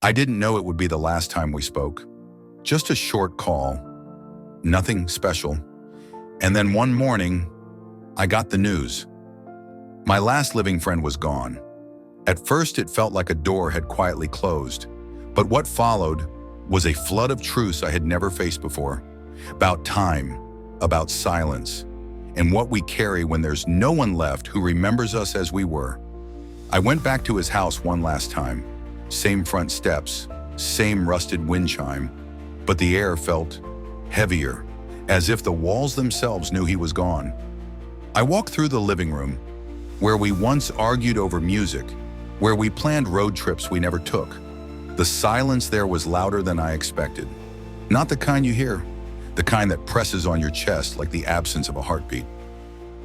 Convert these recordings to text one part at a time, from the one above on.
I didn't know it would be the last time we spoke. Just a short call, nothing special. And then one morning, I got the news. My last living friend was gone. At first, it felt like a door had quietly closed, but what followed was a flood of truths I had never faced before. About time, about silence, and what we carry when there's no one left who remembers us as we were. I went back to his house one last time. Same front steps, same rusted wind chime, but the air felt heavier, as if the walls themselves knew he was gone. I walked through the living room, where we once argued over music, where we planned road trips we never took. The silence there was louder than I expected. Not the kind you hear, the kind that presses on your chest like the absence of a heartbeat.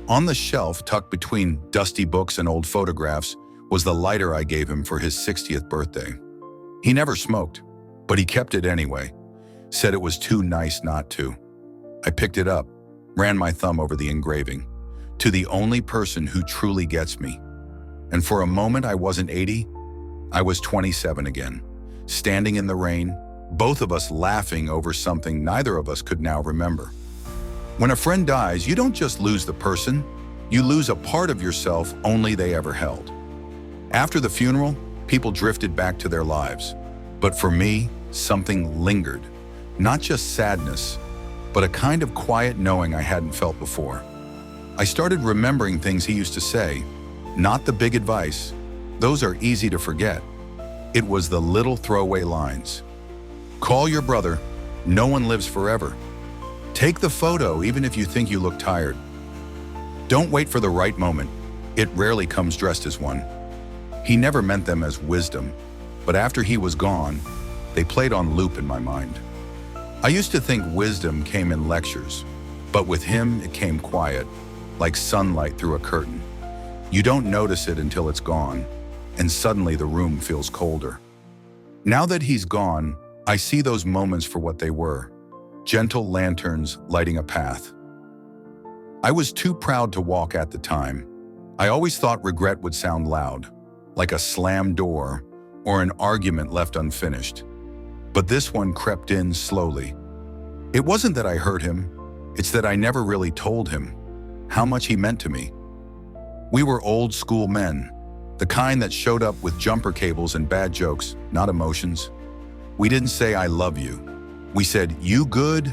On the shelf, tucked between dusty books and old photographs, was the lighter I gave him for his 60th birthday. He never smoked, but he kept it anyway, said it was too nice not to. I picked it up, ran my thumb over the engraving. To the only person who truly gets me. And for a moment I wasn't 80, I was 27 again, standing in the rain, both of us laughing over something neither of us could now remember. When a friend dies, you don't just lose the person, you lose a part of yourself only they ever held. After the funeral, people drifted back to their lives. But for me, something lingered. Not just sadness, but a kind of quiet knowing I hadn't felt before. I started remembering things he used to say, not the big advice. Those are easy to forget. It was the little throwaway lines. Call your brother, no one lives forever. Take the photo even if you think you look tired. Don't wait for the right moment. It rarely comes dressed as one. He never meant them as wisdom, but after he was gone, they played on loop in my mind. I used to think wisdom came in lectures, but with him it came quiet, like sunlight through a curtain. You don't notice it until it's gone, and suddenly the room feels colder. Now that he's gone, I see those moments for what they were, gentle lanterns lighting a path. I was too proud to walk at the time. I always thought regret would sound loud, like a slammed door or an argument left unfinished. But this one crept in slowly. It wasn't that I hurt him, it's that I never really told him how much he meant to me. We were old school men, the kind that showed up with jumper cables and bad jokes, not emotions. We didn't say I love you. We said, you good?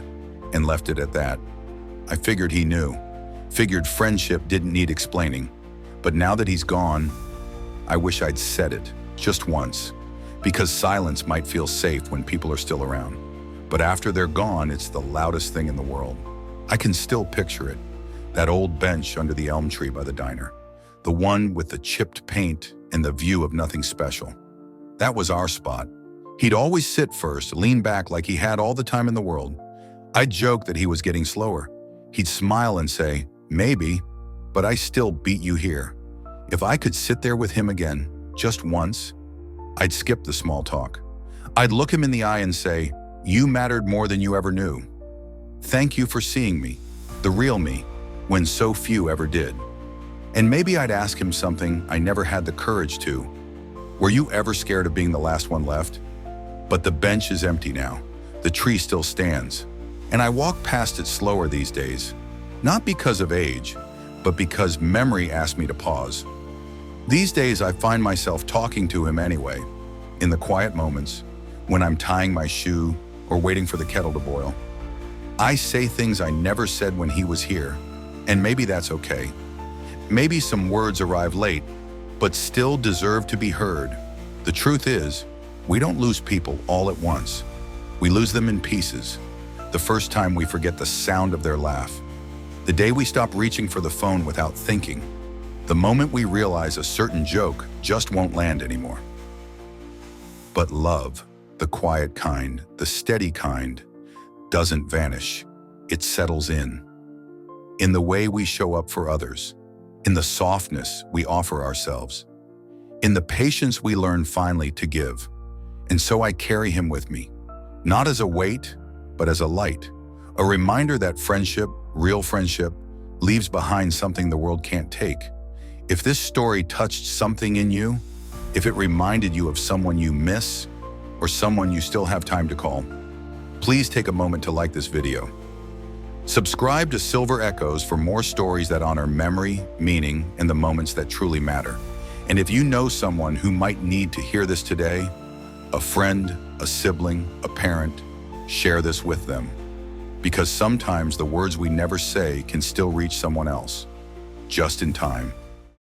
And left it at that. I figured he knew, figured friendship didn't need explaining. But now that he's gone, I wish I'd said it, just once, because silence might feel safe when people are still around. But after they're gone, it's the loudest thing in the world. I can still picture it, that old bench under the elm tree by the diner, the one with the chipped paint and the view of nothing special. That was our spot. He'd always sit first, lean back like he had all the time in the world. I'd joke that he was getting slower. He'd smile and say, maybe, but I still beat you here. If I could sit there with him again, just once, I'd skip the small talk. I'd look him in the eye and say, you mattered more than you ever knew. Thank you for seeing me, the real me, when so few ever did. And maybe I'd ask him something I never had the courage to. Were you ever scared of being the last one left? But the bench is empty now. The tree still stands. And I walk past it slower these days, not because of age, but because memory asked me to pause. These days, I find myself talking to him anyway, in the quiet moments, when I'm tying my shoe or waiting for the kettle to boil. I say things I never said when he was here, and maybe that's okay. Maybe some words arrive late, but still deserve to be heard. The truth is, we don't lose people all at once. We lose them in pieces. The first time we forget the sound of their laugh. The day we stop reaching for the phone without thinking. The moment we realize a certain joke just won't land anymore. But love, the quiet kind, the steady kind, doesn't vanish. It settles in the way we show up for others, in the softness we offer ourselves, in the patience we learn finally to give. And so I carry him with me, not as a weight, but as a light, a reminder that friendship, real friendship, leaves behind something the world can't take. If this story touched something in you, if it reminded you of someone you miss, or someone you still have time to call, please take a moment to like this video. Subscribe to Silver Echoes for more stories that honor memory, meaning, and the moments that truly matter. And if you know someone who might need to hear this today, a friend, a sibling, a parent, share this with them. Because sometimes the words we never say can still reach someone else, just in time.